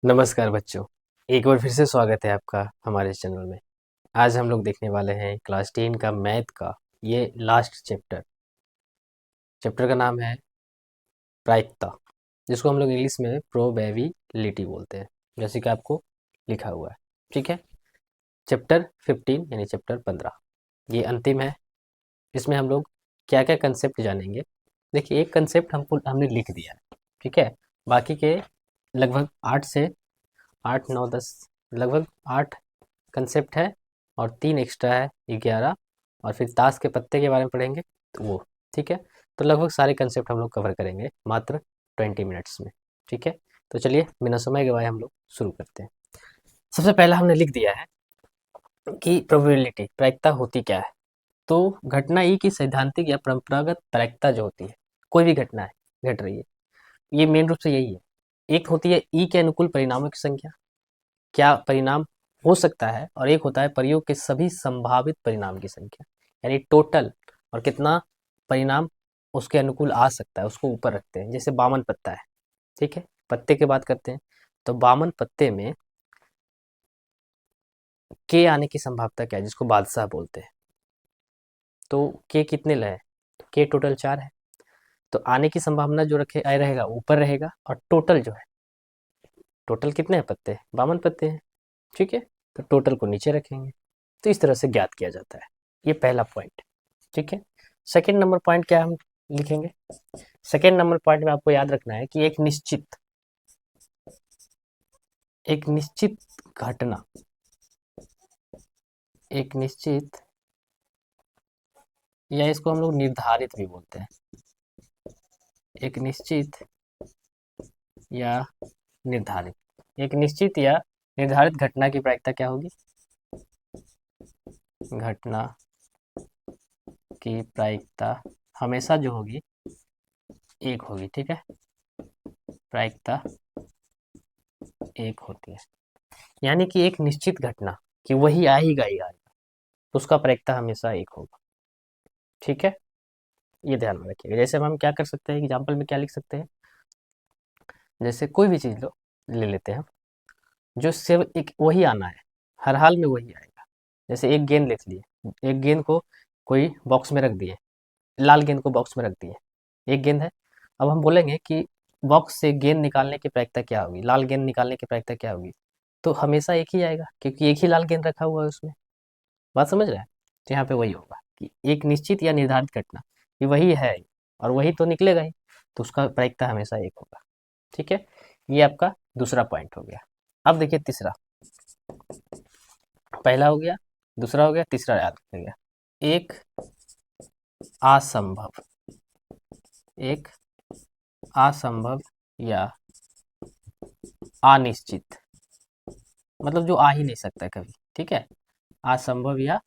नमस्कार बच्चों, एक बार फिर से स्वागत है आपका हमारे चैनल में। आज हम लोग देखने वाले हैं क्लास 10 का मैथ का ये लास्ट चैप्टर। चैप्टर का नाम है प्रायिकता, जिसको हम लोग इंग्लिश में प्रोबेबिलिटी बोलते हैं, जैसे कि आपको लिखा हुआ है। ठीक है, चैप्टर 15 यानी चैप्टर 15 ये अंतिम है। इसमें हम लोग क्या क्या कंसेप्ट जानेंगे। देखिए, एक कंसेप्ट हमने लिख दिया है, ठीक है। बाकी के लगभग 8 से 8 9 10 लगभग 8 कंसेप्ट है और 3 एक्स्ट्रा है, 11। और फिर ताश के पत्ते के बारे में पढ़ेंगे तो वो, ठीक है। तो लगभग सारे कंसेप्ट हम लोग कवर करेंगे मात्र 20 मिनट्स में, ठीक है। तो चलिए बिना समय गवाए हम लोग शुरू करते हैं। सबसे पहला हमने लिख दिया है कि प्रोबेबिलिटी प्रायिकता होती क्या है। तो घटना ई की सैद्धांतिक या परंपरागत प्रायिकता जो होती है, कोई भी घटना है घट रही है, ये मेन रूप से यही है। एक होती है ई के अनुकूल परिणामों की संख्या, क्या परिणाम हो सकता है, और एक होता है प्रयोग के सभी संभावित परिणाम की संख्या, यानी टोटल, और कितना परिणाम उसके अनुकूल आ सकता है उसको ऊपर रखते हैं। जैसे बामन पत्ता है, ठीक है, पत्ते की बात करते हैं। तो बामन पत्ते में के आने की संभावना क्या है, जिसको बादशाह बोलते हैं। तो के कितने लय, तो के टोटल 4 है। तो आने की संभावना जो रखे आए रहेगा ऊपर रहेगा, और टोटल जो है, टोटल कितने हैं पत्ते, बामन पत्ते हैं, ठीक है। तो टोटल को नीचे रखेंगे। तो इस तरह से ज्ञात किया जाता है। ये पहला पॉइंट, ठीक है। सेकेंड नंबर पॉइंट क्या हम लिखेंगे। सेकेंड नंबर पॉइंट में आपको याद रखना है कि एक निश्चित घटना, एक निश्चित, या इसको हम लोग निर्धारित भी बोलते हैं, एक निश्चित या एक निश्चित या निर्धारित घटना की प्रायिकता क्या होगी, घटना की प्रायिकता हमेशा जो होगी एक होगी, ठीक है। प्रायिकता एक होती है, यानी कि एक निश्चित घटना कि वही आएगा ही आएगा, तो उसका प्रायिकता हमेशा एक होगा, ठीक है। ये ध्यान में रखिएगा। जैसे हम क्या कर सकते हैं, एग्जाम्पल में क्या लिख सकते हैं, जैसे कोई भी चीज़ लो, ले लेते हैं, जो सिर्फ एक वही आना है, हर हाल में वही आएगा। जैसे एक गेंद लिख लिए, एक गेंद को कोई बॉक्स में रख दिए, लाल गेंद को बॉक्स में रख दिए, एक गेंद है। अब हम बोलेंगे कि बॉक्स से गेंद निकालने की प्रायिकता क्या होगी, लाल गेंद निकालने की प्रायिकता क्या होगी, तो हमेशा एक ही आएगा, क्योंकि एक ही लाल गेंद रखा हुआ है उसमें। बात समझ रहे हैं। तो यहाँ पे वही होगा कि एक निश्चित या निर्धारित घटना कि वही है और वही तो निकलेगा ही, तो उसका प्रायिकता हमेशा एक होगा, ठीक है। ये आपका दूसरा पॉइंट हो गया। अब देखिए तीसरा, पहला हो गया, दूसरा हो गया, तीसरा याद रख गया। एक असंभव, एक असंभव या अनिश्चित, मतलब जो आ ही नहीं सकता कभी, ठीक है। असंभव या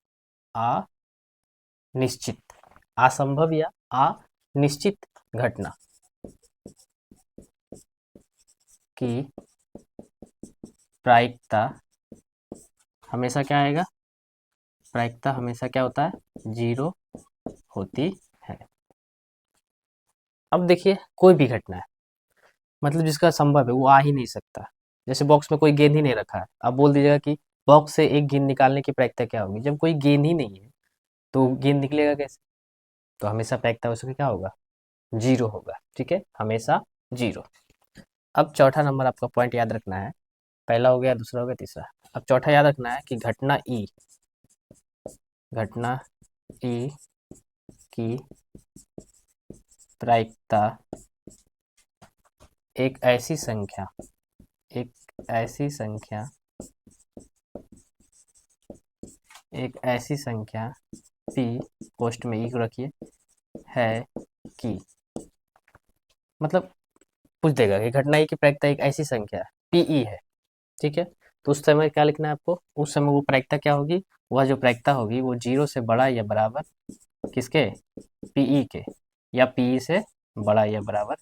अनिश्चित, असंभव या अनिश्चित घटना की प्रायिकता हमेशा क्या आएगा, प्रायिकता हमेशा क्या होता है, 0 होती है। अब देखिए कोई भी घटना है, मतलब जिसका संभव है वो आ ही नहीं सकता। जैसे बॉक्स में कोई गेंद ही नहीं रखा है, अब बोल दीजिएगा कि बॉक्स से एक गेंद निकालने की प्रायिकता क्या होगी, जब कोई गेंद ही नहीं है तो गेंद निकलेगा कैसे। तो हमेशा प्रायिकता उसका क्या होगा, 0 होगा, ठीक है, हमेशा 0। अब चौथा नंबर आपका पॉइंट याद रखना है, पहला हो गया, दूसरा हो गया, तीसरा। अब चौथा याद रखना है कि घटना ई, घटना ई की प्रायिकता एक ऐसी संख्या, एक ऐसी संख्या, एक ऐसी संख्या पी, पोस्ट में ई को रखिए, है कि, मतलब पूछ देगा कि घटना ई की प्रायिकता एक ऐसी संख्या पीई है, ठीक है। तो उस समय क्या लिखना है आपको, उस समय वो प्रायिकता क्या होगी, वह जो प्रायिकता होगी वो 0 से बड़ा या बराबर किसके, पीई के, या पीई से बड़ा या बराबर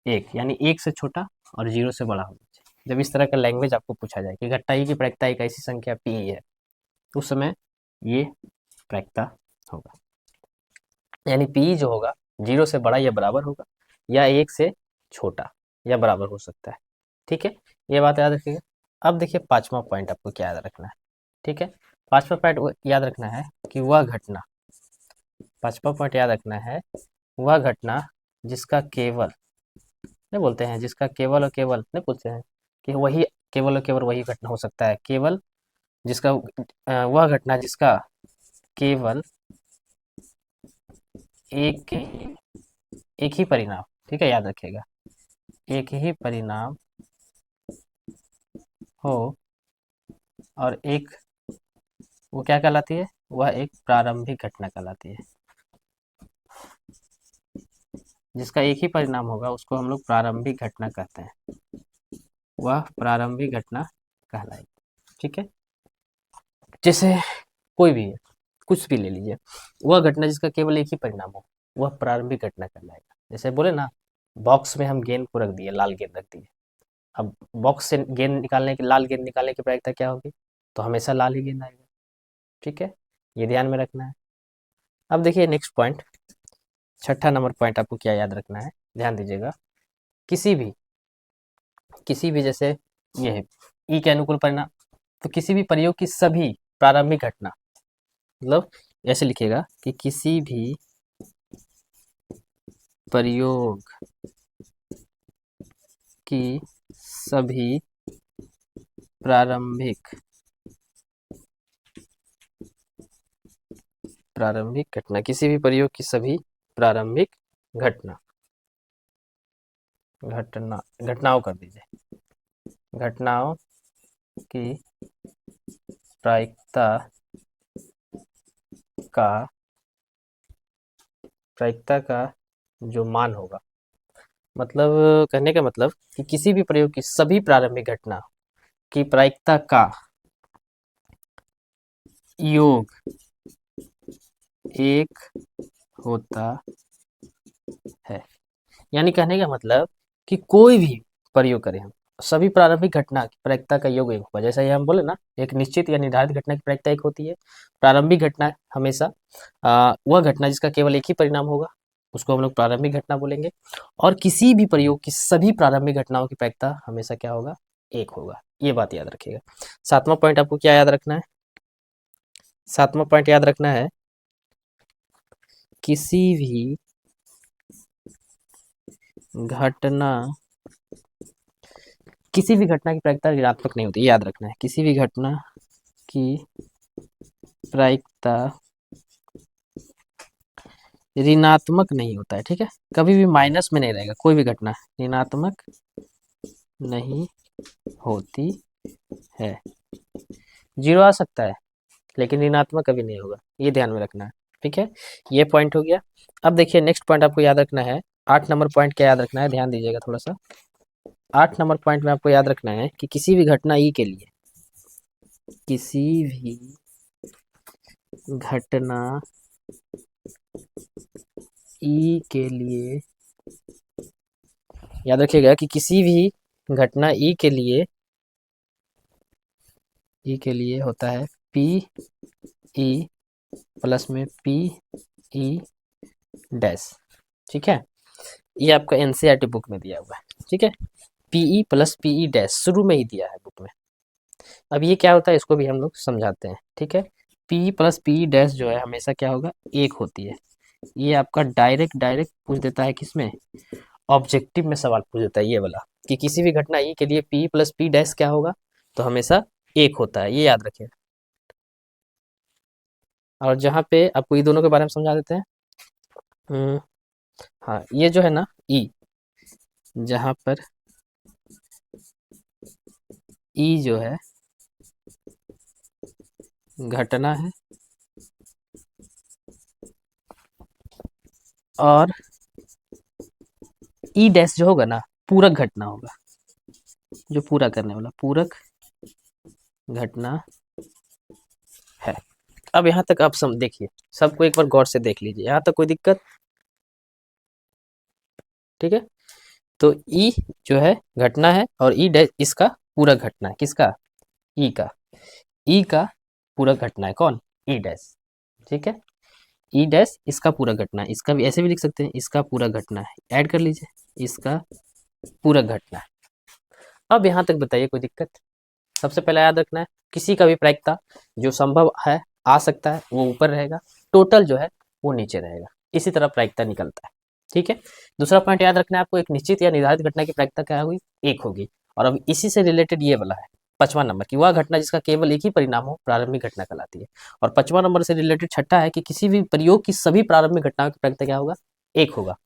एक, यानी एक से छोटा और 0 से बड़ा होना चाहिए। जब इस तरह का लैंग्वेज आपको पूछा जाए कि घटना ई की प्रायिकता एक ऐसी संख्या पीई है, उस समय ये प्रायिकता होगा, यानी पी जो होगा 0 से बड़ा या बराबर होगा, या एक से छोटा या बराबर हो सकता है। ठीक है, ये बात याद रखिएगा। अब देखिए पांचवा पॉइंट आपको क्या याद रखना है। ठीक है, पांचवा पॉइंट याद रखना है कि वह घटना, पांचवा पॉइंट याद रखना है वह घटना जिसका केवल, नहीं बोलते हैं जिसका केवल और केवल, नहीं पूछते हैं कि वही, केवल और केवल वही घटना हो सकता है, केवल जिसका वह घटना जिसका केवल एक एक ही परिणाम, ठीक है, याद रखिएगा, एक ही परिणाम हो, और एक, वो क्या कहलाती है, वह एक प्रारंभिक घटना कहलाती है। जिसका एक ही परिणाम होगा उसको हम लोग प्रारंभिक घटना कहते हैं, वह प्रारंभिक घटना कहलाएगी। ठीक है, जैसे कोई भी है, कुछ भी ले लीजिए, वह घटना जिसका केवल एक ही परिणाम हो वह प्रारंभिक घटना कहलाएगा। जैसे बोले ना, बॉक्स में हम गेंद को रख दिए, लाल गेंद रख दिए, अब बॉक्स से गेंद निकालने की, लाल गेंद निकालने की प्रायिकता क्या होगी, तो हमेशा लाल ही गेंद आएगा। ठीक है, ये ध्यान में रखना है। अब देखिए नेक्स्ट पॉइंट, छठा नंबर पॉइंट आपको क्या याद रखना है, ध्यान दीजिएगा। किसी भी, किसी भी, जैसे ये है ई के अनुकूल परिणाम, तो किसी भी प्रयोग की सभी प्रारंभिक घटना, मतलब ऐसे लिखिएगा कि किसी भी प्रयोग की सभी प्रारंभिक प्रारंभिक घटना, किसी भी प्रयोग की सभी प्रारंभिक घटना, घटनाओं कर दीजिए, घटनाओं की प्रायिकता का प्रायिकता का जो मान होगा, मतलब कहने का मतलब कि किसी भी प्रयोग की सभी प्रारंभिक घटना की प्रायिकता का योग एक होता है। यानी कहने का मतलब कि कोई भी प्रयोग करें हम, सभी प्रारंभिक घटना की प्रायिकता का योग एक होगा। जैसा ये हम बोले ना, एक निश्चित या निर्धारित घटना की प्रायिकता एक होती है। प्रारंभिक घटना हमेशा वह घटना जिसका केवल एक ही परिणाम होगा उसको हम लोग प्रारंभिक घटना बोलेंगे, और किसी भी प्रयोग की सभी प्रारंभिक घटनाओं की प्रायिकता हमेशा क्या होगा, एक होगा। ये बात याद रखिएगा। सातवां पॉइंट आपको क्या याद रखना है, सातवां पॉइंट याद रखना है, किसी भी घटना, किसी भी घटना की प्रायिकता ऋणात्मक नहीं होती, याद रखना है, किसी भी घटना की प्रायिकता ऋणात्मक नहीं होता है। ठीक है, कभी भी माइनस में नहीं रहेगा, कोई भी घटना ऋणात्मक नहीं होती है। जीरो आ सकता है लेकिन ऋणात्मक कभी नहीं होगा, ये ध्यान में रखना है। ठीक है, ये पॉइंट हो गया। अब देखिए नेक्स्ट पॉइंट आपको याद रखना है, 8 नंबर पॉइंट क्या याद रखना है, ध्यान दीजिएगा थोड़ा सा। 8 नंबर पॉइंट में आपको याद रखना है कि किसी भी घटना ई के लिए, किसी भी घटना ई के लिए, याद रखिएगा कि किसी भी घटना ई के लिए होता है पी ई प्लस में पी ई डैश। ठीक है, ये आपका एनसीईआरटी बुक में दिया हुआ है। ठीक है, पीई प्लस पीई डैश शुरू में ही दिया है बुक में। अब ये क्या होता है इसको भी हम लोग समझाते हैं। ठीक है, पी प्लस पीई डैश जो है हमेशा क्या होगा, एक होती है। ये आपका डायरेक्ट डायरेक्ट पूछ देता है, किसमें, ऑब्जेक्टिव में सवाल पूछ देता है ये वाला, कि किसी भी घटना ई के लिए पी प्लस पी डैश क्या होगा, तो हमेशा एक होता है, ये याद रखें। और जहाँ पे आपको ये दोनों के बारे में समझा देते हैं। हाँ, ये जो है ना ई, जहाँ पर ई जो है घटना है, और ई डैश जो होगा ना पूरक घटना होगा, जो पूरा करने वाला पूरक घटना है। अब यहाँ तक आप सम देखिए, सबको एक बार गौर से देख लीजिए, यहाँ तक कोई दिक्कत। ठीक है, तो ई जो है घटना है, और ई डैश इसका पूरक घटना है, किसका, ई का, ई का पूरक घटना है कौन, ई डैश। ठीक है, ई डैश इसका पूरक घटना है, इसका भी ऐसे भी लिख सकते हैं, इसका पूरक घटना है, ऐड कर लीजिए, इसका पूरक घटना है। अब यहाँ तक बताइए कोई दिक्कत? सबसे पहले याद रखना है किसी का भी प्रायिकता जो संभव है आ सकता है वो ऊपर रहेगा, टोटल जो है वो नीचे रहेगा, इसी तरह प्रायिकता निकलता है। ठीक है, दूसरा पॉइंट याद रखना है आपको, एक निश्चित या निर्धारित घटना की प्रायिकता क्या हुई, एक होगी। और अब इसी से रिलेटेड ये वाला है 5वां नंबर की, वह घटना जिसका केवल एक ही परिणाम हो प्रारंभिक घटना कहलाती है। और 5वां नंबर से रिलेटेड छठा है कि किसी भी प्रयोग की सभी प्रारंभिक घटनाओं की प्रायिकता क्या होगा, एक होगा।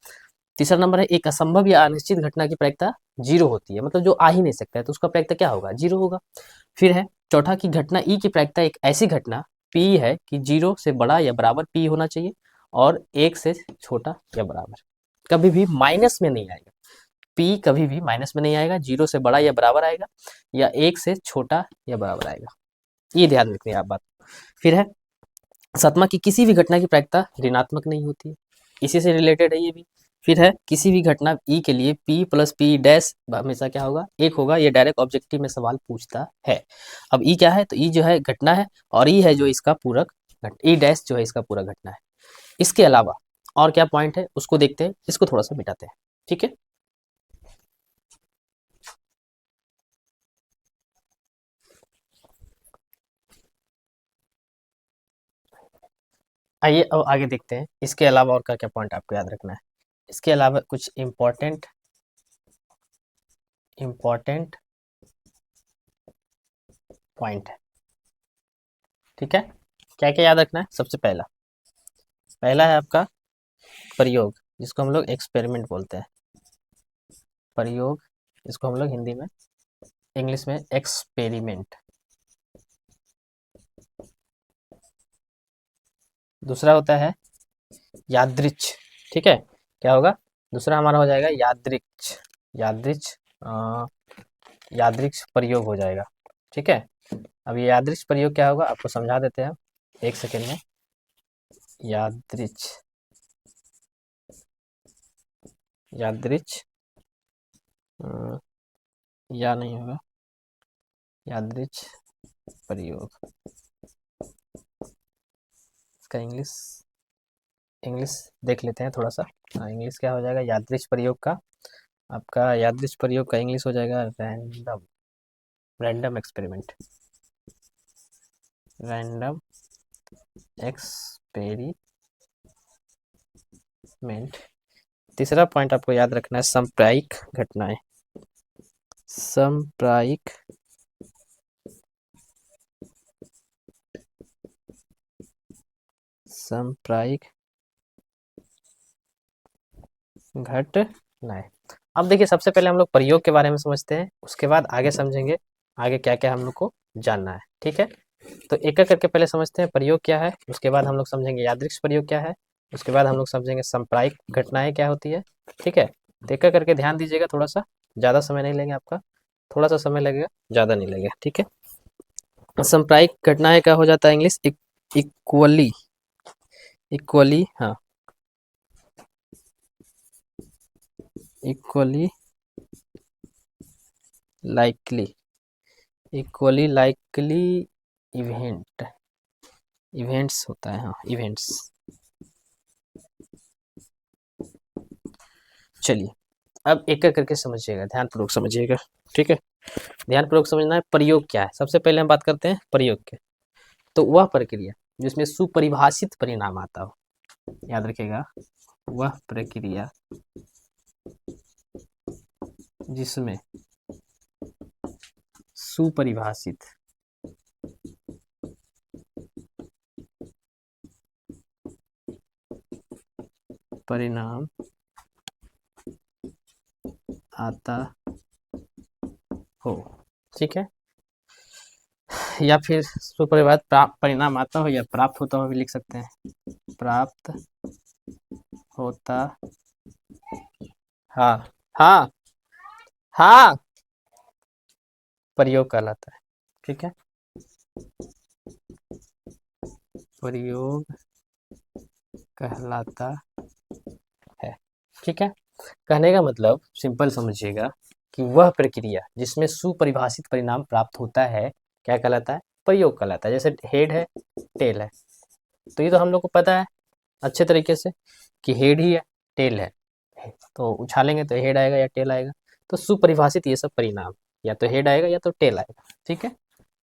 तीसरा नंबर है एक असंभव या अनिश्चित घटना की प्रायिकता 0 होती है, मतलब जो आ ही नहीं सकता है तो उसका प्रायिकता क्या होगा, 0 होगा। फिर है चौथा की घटना ई की प्रायिकता एक ऐसी घटना पी है कि 0 से बड़ा या बराबर पी होना चाहिए और 1 से छोटा या बराबर, कभी भी माइनस में नहीं आएगा। पी कभी भी माइनस में नहीं आएगा, 0 से बड़ा या बराबर आएगा या 1 से छोटा या बराबर आएगा, ये ध्यान रखनी है आप बात। फिर है सतमा की किसी भी घटना की प्रायिकता ऋणात्मक नहीं होती है, इसी से रिलेटेड है ये भी। फिर है किसी भी घटना ई के लिए p प्लस पी डैश हमेशा क्या होगा, एक होगा, ये डायरेक्ट ऑब्जेक्टिव में सवाल पूछता है। अब ई क्या है, तो ई जो है घटना है और ई है जो इसका पूरक, ई डैश जो है इसका पूरा घटना है। इसके अलावा और क्या पॉइंट है उसको देखते हैं, इसको थोड़ा सा मिटाते हैं। ठीक है, आइए अब आगे देखते हैं इसके अलावा और क्या क्या पॉइंट आपको याद रखना है। इसके अलावा कुछ इम्पोर्टेंट इम्पोर्टेंट पॉइंट है। ठीक है, क्या क्या याद रखना है, सबसे पहला पहला है आपका प्रयोग, जिसको हम लोग एक्सपेरिमेंट बोलते हैं। प्रयोग, इसको हम लोग हिंदी में, इंग्लिश में एक्सपेरिमेंट। दूसरा होता है यादृच। ठीक है, क्या होगा, दूसरा हमारा हो जाएगा यादृच, यादृच यादृच प्रयोग हो जाएगा। ठीक है, अब ये यादृच प्रयोग क्या होगा आपको समझा देते हैं एक सेकेंड में। यादृच यादृच या नहीं होगा, यादृच प्रयोग, इसका इंग्लिश इंग्लिश देख लेते हैं थोड़ा सा। हाँ, इंग्लिश क्या हो जाएगा यादृच प्रयोग का, आपका यादृच प्रयोग का इंग्लिश हो जाएगा random, random experiment, random experiment. तीसरा पॉइंट आपको याद रखना है सांप्रायिक घटनाएं, सांप्रायिक सांप्रायिक घटनाएं। अब देखिए सबसे पहले हम लोग प्रयोग के बारे में समझते हैं, उसके बाद आगे समझेंगे आगे क्या क्या हम लोग को जानना है। ठीक है, तो एक एक करके पहले समझते हैं प्रयोग क्या है, उसके बाद हम लोग समझेंगे यादृच्छिक प्रयोग क्या है, उसके बाद हम लोग समझेंगे सांप्रायिक घटनाएं क्या होती है। ठीक है, तो एक एक करके ध्यान दीजिएगा, थोड़ा सा ज़्यादा समय नहीं लेंगे आपका, थोड़ा सा समय लगेगा, ज़्यादा नहीं लगेगा। ठीक है, सांप्रायिक घटनाएं क्या हो जाता है इंग्लिश, इक्वली, इक्वली, हाँ, equally likely, equally likely event, events होता है, हाँ इवेंट्स। चलिए अब एक एक करके समझिएगा, ध्यानपूर्वक समझिएगा। ठीक है, ध्यानपूर्वक समझना है प्रयोग क्या है। सबसे पहले हम बात करते हैं प्रयोग के, तो वह प्रक्रिया जिसमें सुपरिभाषित परिणाम आता हो, याद रखिएगा, वह प्रक्रिया जिसमें सुपरिभाषित परिणाम आता हो। ठीक है, या फिर सुपरिभाषित परिणाम आता हो या प्राप्त होता हो भी लिख सकते हैं, प्राप्त होता, हाँ हाँ हाँ, प्रयोग कहलाता है। ठीक है, प्रयोग कहलाता है। ठीक है, कहने का मतलब सिंपल समझिएगा कि वह प्रक्रिया जिसमें सुपरिभाषित परिणाम प्राप्त होता है क्या कहलाता है, प्रयोग कहलाता है। जैसे हेड है, टेल है, तो ये तो हम लोग को पता है अच्छे तरीके से कि हेड ही है, टेल है, तो उछालेंगे तो हेड आएगा या टेल आएगा, तो सुपरिभाषित ये सब परिणाम या तो हेड आएगा या तो टेल आएगा, ठीक है।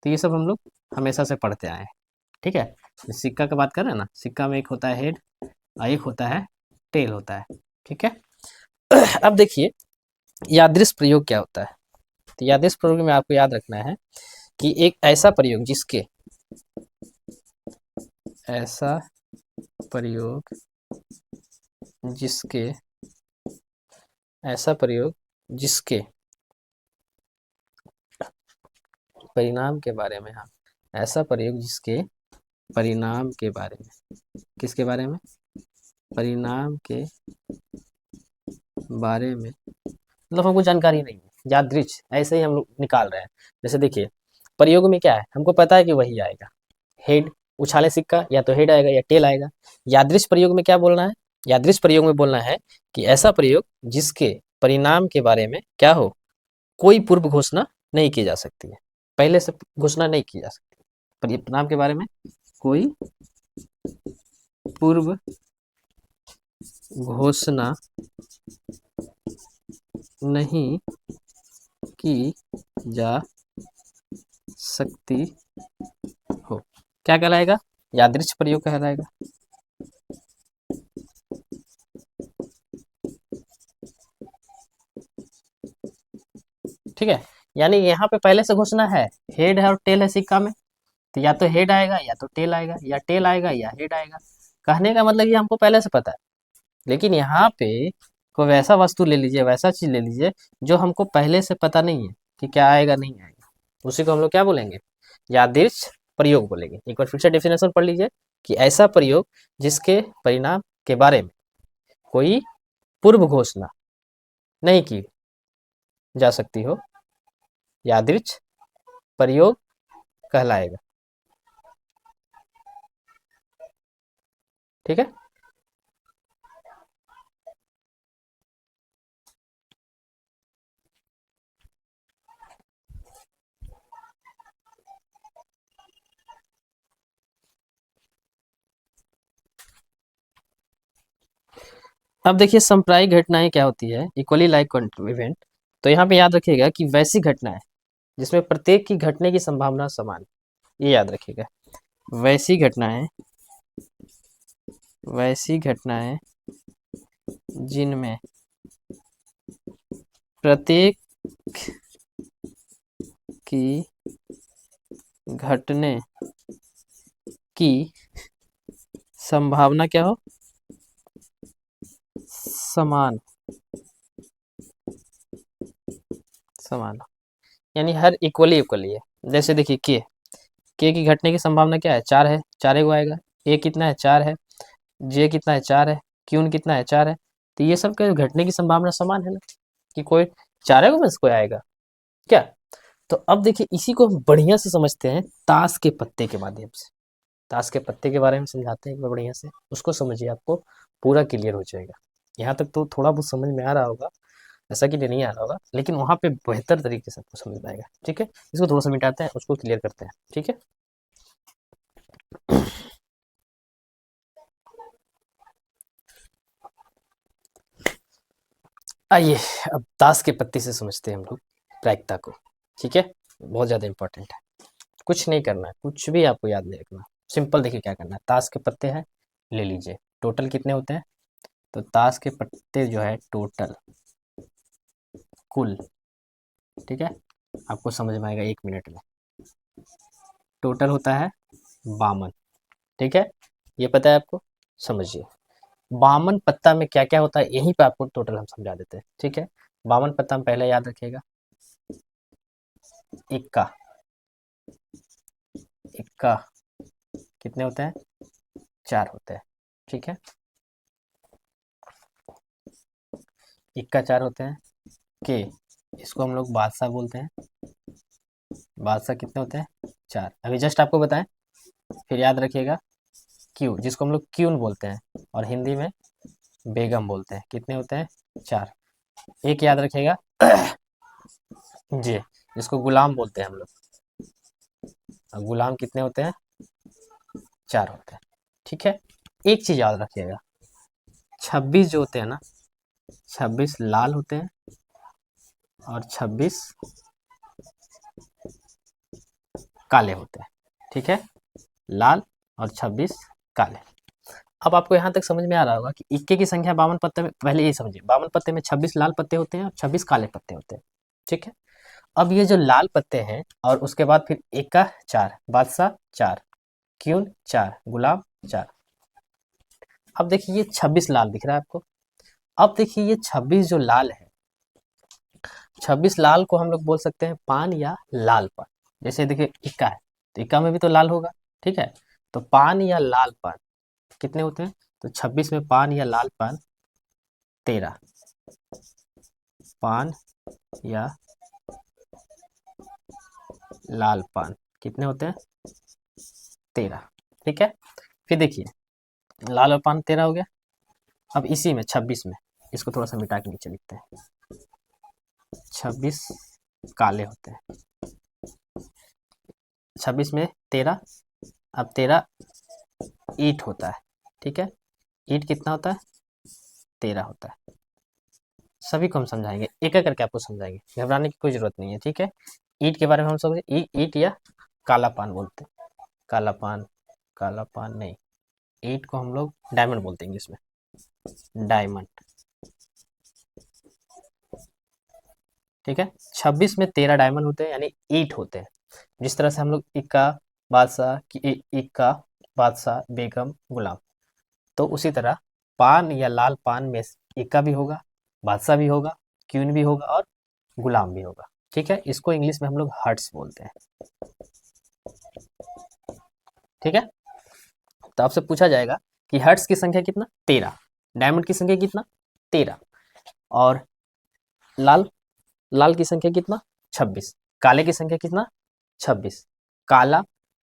तो ये सब हम लोग हमेशा से पढ़ते आए हैं, ठीक है। सिक्का की बात कर रहे हैं ना, सिक्का में एक होता है हेड और एक होता है टेल होता है, ठीक है। अब देखिए यादृश प्रयोग क्या होता है। तो यादृश प्रयोग में आपको याद रखना है कि एक ऐसा प्रयोग जिसके ऐसा प्रयोग जिसके ऐसा प्रयोग जिसके परिणाम के बारे में, हाँ, ऐसा प्रयोग जिसके परिणाम के बारे में, किसके बारे में, परिणाम के बारे में मतलब हमको जानकारी नहीं है, यादृच ऐसे ही हम लोग निकाल रहे हैं। जैसे देखिए प्रयोग में क्या है, हमको पता है कि वही आएगा, हेड, उछाले सिक्का, या तो हेड आएगा या टेल आएगा। यादृश प्रयोग में क्या बोलना है, यादृश प्रयोग में बोलना है कि ऐसा प्रयोग जिसके परिणाम के बारे में क्या हो, कोई पूर्व घोषणा नहीं की जा सकती है, पहले से घोषणा नहीं की जा सकती, परिणाम के बारे में कोई पूर्व घोषणा नहीं की जा सकती हो, क्या कहलाएगा, यादृच प्रयोग कहलाएगा। ठीक है, यानी यहाँ पे पहले से घोषणा है, हेड है और टेल है सिक्का में, तो या तो हेड आएगा या तो टेल आएगा, या टेल आएगा या हेड आएगा। कहने का मतलब ये हमको पहले से पता है, लेकिन यहाँ पे कोई वैसा वस्तु ले लीजिए, वैसा चीज ले लीजिए जो हमको पहले से पता नहीं है कि क्या आएगा नहीं आएगा, उसी को हम लोग क्या बोलेंगे, यादृच प्रयोग बोलेंगे। एक बार फिर से डेफिनेशन पढ़ लीजिए कि ऐसा प्रयोग जिसके परिणाम के बारे में कोई पूर्व घोषणा नहीं की जा सकती हो, यादृच प्रयोग कहलाएगा, ठीक है। अब देखिए सांप्रायिक घटनाएं क्या होती है, इक्वली लाइक इवेंट। तो यहाँ पे याद रखिएगा कि वैसी घटनाएं जिसमें प्रत्येक की घटने की संभावना समान, ये याद रखिएगा। वैसी घटनाएं, वैसी घटनाएं जिनमें प्रत्येक की घटने की संभावना क्या हो, समान, समान, यानी हर इक्वली इक्वली है। जैसे देखिए के की घटने की संभावना क्या है, 4 है, 4 को आएगा। ए कितना है, 4 है। जे कितना है, 4 है। क्यून कितना है, 4 है। तो ये सब के घटने की संभावना समान है ना, कि कोई 4 में से कोई आएगा क्या। तो अब देखिए इसी को हम बढ़िया से समझते हैं ताश के पत्ते के माध्यम से। ताश के पत्ते के बारे में समझाते हैं एक बार बढ़िया से, उसको समझिए, आपको पूरा क्लियर हो जाएगा। यहाँ तक तो थोड़ा बहुत समझ में आ रहा होगा, ऐसा कि नहीं आ रहा होगा, लेकिन वहाँ पे बेहतर तरीके से आपको समझ में आएगा, ठीक है। इसको थोड़ा सा मिटाते हैं, उसको क्लियर करते हैं, ठीक है। आइए अब ताश के पत्ते से समझते हैं हम लोग प्रायिकता को, ठीक है। बहुत ज़्यादा इंपॉर्टेंट है, कुछ नहीं करना है, कुछ भी आपको याद नहीं रखना। सिंपल देखिए क्या करना है, ताश के पत्ते हैं, ले लीजिए। टोटल कितने होते हैं, तो ताश के पत्ते जो है टोटल, कुल, ठीक है, आपको समझ में आएगा 1 मिनट में। टोटल होता है 52, ठीक है, ये पता है आपको, समझिए। 52 पत्ता में क्या क्या होता है, यहीं पे आपको टोटल हम समझा देते हैं, ठीक है। 52 पत्ता में पहले याद रखिएगा, इक्का, इक्का कितने होते हैं, 4 होते हैं, ठीक है। इक्का 4 होते हैं। के, इसको हम लोग बादशाह बोलते हैं, बादशाह कितने होते हैं, 4, अभी जस्ट आपको बताएं। फिर याद रखिएगा क्यू, जिसको हम लोग क्यून बोलते हैं और हिंदी में बेगम बोलते हैं, कितने होते हैं, 4। एक याद रखिएगा जे, जिसको गुलाम बोलते हैं हम लोग, और गुलाम कितने होते हैं, 4 होते हैं, ठीक है। एक चीज याद रखिएगा, 26 जो होते हैं ना, 26 लाल होते हैं और 26 काले होते हैं, ठीक है, लाल और 26 काले। अब आपको यहाँ तक समझ में आ रहा होगा कि इक्के की संख्या 52 पत्ते में, पहले ये समझिए 52 पत्ते में 26 लाल पत्ते होते हैं और 26 काले पत्ते होते हैं, ठीक है। अब ये जो लाल पत्ते हैं और उसके बाद फिर इक्का 4, बादशाह 4, क्यून 4, गुलाब 4। अब देखिए ये 26 लाल दिख रहा है आपको। अब देखिए ये 26 जो लाल है, 26 लाल को हम लोग बोल सकते हैं पान या लाल पान। जैसे देखिए इक्का है तो इक्का में भी तो लाल होगा, ठीक है। तो पान या लाल पान कितने होते हैं, तो 26 में पान या लाल पान 13, पान या लाल पान कितने होते हैं, 13, ठीक है। फिर देखिए लाल और पान 13 हो गया। अब इसी में 26 में इसको थोड़ा सा मिटा के नीचे लिखते हैं, 26 काले होते हैं, 26 में 13। अब 13 ईंट होता है, ठीक है। ईंट कितना होता है, 13 होता है। सभी को हम समझाएंगे, एक एक करके आपको समझाएंगे, घबराने की कोई जरूरत नहीं है, ठीक है। ईंट के बारे में हम समझे, ईंट या काला पान बोलते हैं, काला पान, काला पान नहीं, ईंट को हम लोग डायमंड बोलते हैं इंग्लिश में, डायमंड, ठीक है। 26 में 13 डायमंड होते हैं यानी ईंट होते हैं। जिस तरह से हम लोग इक्का बादशाह की, इक्का बादशाह बेगम गुलाम, तो उसी तरह पान या लाल पान में इक्का भी होगा, बादशाह भी होगा, क्यून भी होगा और गुलाम भी होगा, ठीक है। इसको इंग्लिश में हम लोग हर्ट्स बोलते हैं, ठीक है। तो आपसे पूछा जाएगा कि हर्ट्स की संख्या कितना, 13, डायमंड की संख्या कितना, 13, और लाल, लाल की संख्या कितना, 26, काले की संख्या कितना, 26, काला,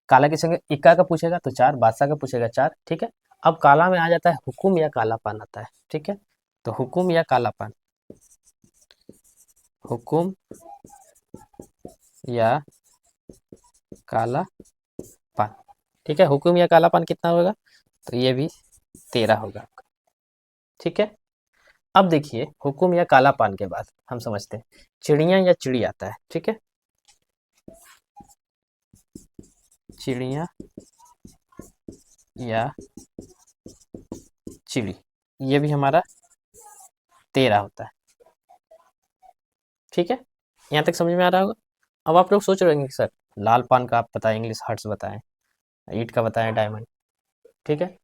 काला की संख्या इक्का का पूछेगा तो 4, बादशाह का पूछेगा 4, ठीक है। अब काला में आ जाता है हुकुम या काला पान आता है, ठीक है। तो हुकुम या काला पान, हुकुम या काला पान, ठीक है। हुकुम या काला पान कितना होगा, तो ये भी 13 होगा, ठीक है। अब देखिए हुकुम या काला पान के बाद हम समझते हैं चिड़िया या चिड़ी आता है, ठीक है। चिड़िया या चिड़ी, ये भी हमारा 13 होता है, ठीक है। यहाँ तक समझ में आ रहा होगा। अब आप लोग सोच रहे होंगे कि सर लाल पान का आप बताएं, इंग्लिश हर्ट्स बताएं, ईंट का बताएं डायमंड, ठीक है।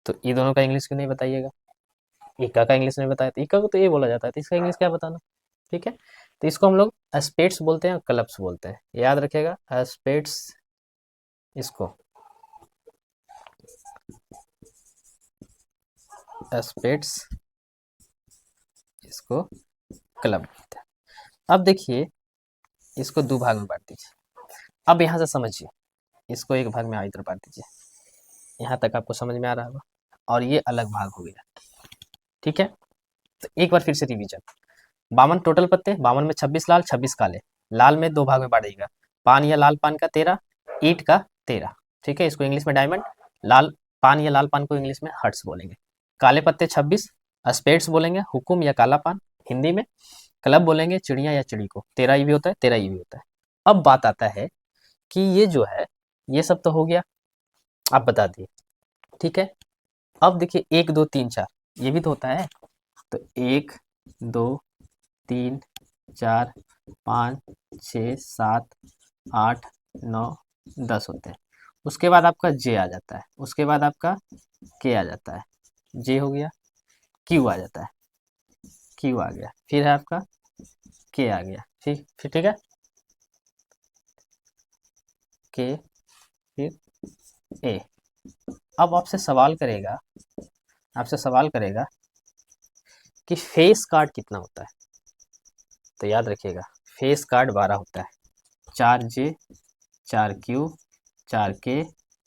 तो ये दोनों का इंग्लिश क्यों नहीं बताइएगा, इक्का का इंग्लिश नहीं बताया, तो इक्का को तो ये बोला जाता है तो इसका इंग्लिश क्या बताना, ठीक है। तो इसको हम लोग एस्पेड्स बोलते हैं और क्लब्स बोलते हैं, याद रखिएगा एस्पेड्स, इसको एस्पेड्स, इसको क्लब बोलते हैं। अब देखिए इसको दो भाग में बांट दीजिए। अब यहाँ से समझिए, इसको एक भाग में आगे तरफ बांट दीजिए, यहाँ तक आपको समझ में आ रहा होगा, और ये अलग भाग हो गया, ठीक है। तो एक बार फिर से रिवीजन, 52 टोटल पत्ते, 52 में 26 लाल 26 काले, लाल में दो भाग में बांटेगा, पान या लाल पान का 13, ईंट का 13, ठीक है। इसको इंग्लिश में डायमंड, लाल पान या लाल पान को इंग्लिश में हर्ट्स बोलेंगे, काले पत्ते 26 स्पेड्स बोलेंगे, हुकुम या काला पान हिंदी में, क्लब बोलेंगे चिड़िया या चिड़ी को, 13 ये भी होता है 13 ये भी होता है। अब बात आता है कि ये जो है ये सब तो हो गया, आप बता दिए, ठीक है। अब देखिए 1 2 3 4 ये भी तो होता है, तो 1 2 3 4 5 6 7 8 9 10 होते हैं। उसके बाद आपका जे आ जाता है, उसके बाद आपका के आ जाता है, जे हो गया, क्यू आ जाता है, क्यू आ गया, फिर है आपका के आ गया, फिर ठीक है, के, फिर ए। अब आपसे सवाल करेगा कि फेस कार्ड कितना होता है, तो याद रखिएगा फेस कार्ड 12 होता है, 4 जे 4 क्यू 4 के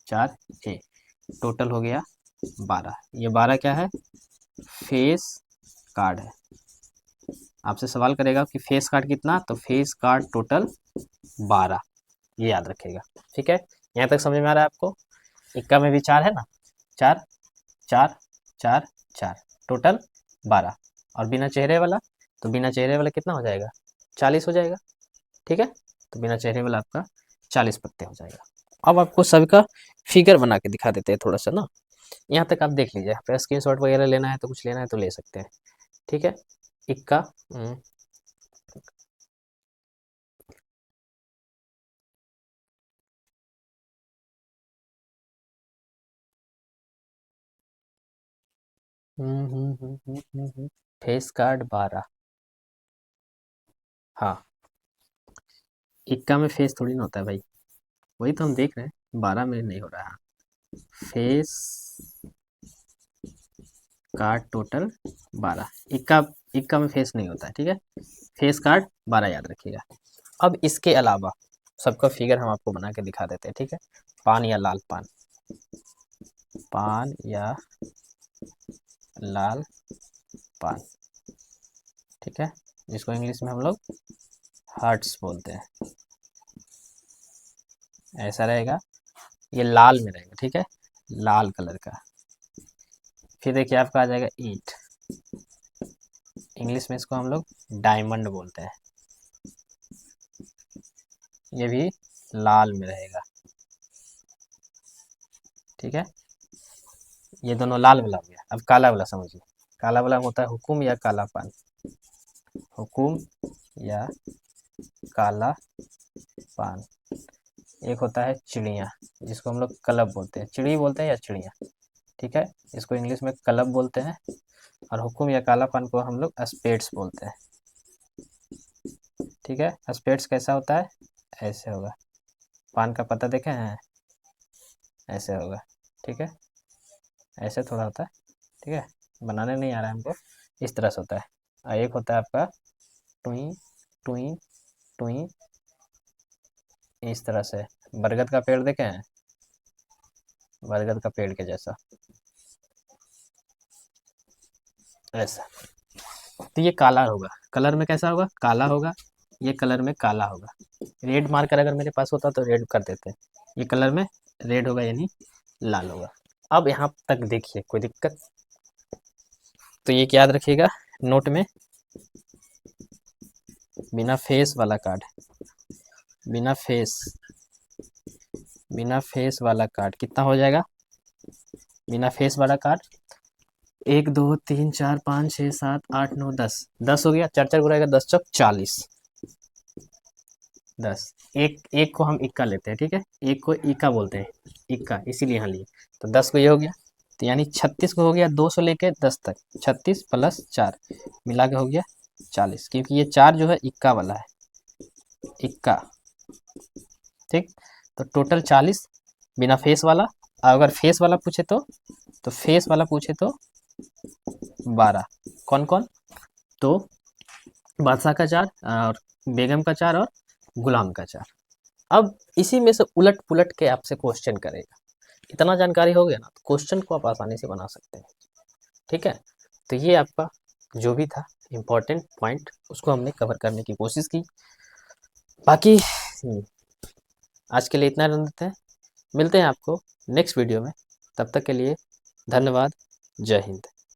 4 ए, टोटल हो गया 12। ये 12 क्या है, फेस कार्ड है। आपसे सवाल करेगा कि फेस कार्ड कितना, तो फेस कार्ड टोटल 12, ये याद रखिएगा, ठीक है। यहाँ तक समझ में आ रहा है आपको। इक्का में भी 4 है ना, 4 4 4 4 टोटल 12, और बिना चेहरे वाला, तो बिना चेहरे वाला कितना हो जाएगा, 40 हो जाएगा, ठीक है। तो बिना चेहरे वाला आपका 40 पत्ते हो जाएगा। अब आपको सबका फिगर बना के दिखा देते हैं थोड़ा सा ना। यहाँ तक आप देख लीजिए, फिर स्क्रीनशॉट वगैरह लेना है तो कुछ लेना है तो ले सकते हैं। ठीक है, इक्का फेस कार्ड 12। हाँ, इक्का में फेस थोड़ी ना होता है भाई, वही तो हम देख रहे हैं, 12 में नहीं हो रहा है। फेस कार्ड टोटल 12, इक्का इक्का में फेस नहीं होता है। ठीक है, फेस कार्ड 12 याद रखिएगा। अब इसके अलावा सबका फिगर हम आपको बना के दिखा देते हैं। ठीक है, पान या लाल पान, पान या लाल पान। ठीक है, जिसको इंग्लिश में हम लोग हार्ट्स बोलते हैं, ऐसा रहेगा। ये लाल में रहेगा। ठीक है, लाल कलर का। फिर देखिए आपका आ जाएगा ईंट, इंग्लिश में इसको हम लोग डायमंड बोलते हैं, ये भी लाल में रहेगा। ठीक है, ये दोनों लाल वाला हो गया। अब काला वाला समझिए, काला वाला होता है हुकुम या काला पान, हुकुम या काला पान। एक होता है चिड़िया, जिसको हम लोग क्लब बोलते हैं, चिड़ी बोलते हैं या चिड़िया। ठीक है, इसको इंग्लिश में क्लब बोलते हैं। और हुकुम या काला पान को हम लोग स्पेड्स बोलते हैं। ठीक है, स्पेड्स कैसा होता है, ऐसे होगा, पान का पत्ता देखे हैं, ऐसे होगा। ठीक है, ऐसे थोड़ा होता है। ठीक है, बनाने नहीं आ रहा है हमको, इस तरह से होता है। और एक होता है आपका टुई टुई टुई, इस तरह से, बरगद का पेड़ देखे हैं, बरगद का पेड़ के जैसा, ऐसा। तो ये काला होगा, कलर में कैसा होगा, काला होगा। ये कलर में काला होगा। रेड मार्कर अगर मेरे पास होता तो रेड कर देते, ये कलर में रेड होगा यानी लाल होगा। अब यहाँ तक देखिए, कोई दिक्कत? तो ये याद रखिएगा नोट में, बिना फेस वाला कार्ड, बिना फेस, बिना फेस वाला कार्ड कितना हो जाएगा? बिना फेस वाला कार्ड 1 2 3 4 5 6 7 8 9 10, 10 हो गया। चार चार गुना 10 चौक 40, 10। एक एक को हम इक्का लेते हैं। ठीक है, एक को इक्का बोलते हैं, इक्का इसीलिए यहाँ लिए। तो 10 को ये हो गया, तो यानी 36 को हो गया 2 से लेके 10 तक, 36 प्लस 4 मिला के हो गया 40, क्योंकि ये 4 जो है इक्का वाला है, इक्का। ठीक, तो टोटल 40 बिना फेस वाला। अगर फेस वाला पूछे तो फेस वाला पूछे तो 12। कौन कौन? तो बादशाह का 4 और बेगम का 4 और गुलाम का 4। अब इसी में से उलट पुलट के आपसे क्वेश्चन करेगा। इतना जानकारी हो गया ना, तो क्वेश्चन को आप आसानी से बना सकते हैं। ठीक है, तो ये आपका जो भी था इम्पोर्टेंट पॉइंट, उसको हमने कवर करने की कोशिश की। बाकी आज के लिए इतना रन देते हैं, मिलते हैं आपको नेक्स्ट वीडियो में। तब तक के लिए धन्यवाद, जय हिंद।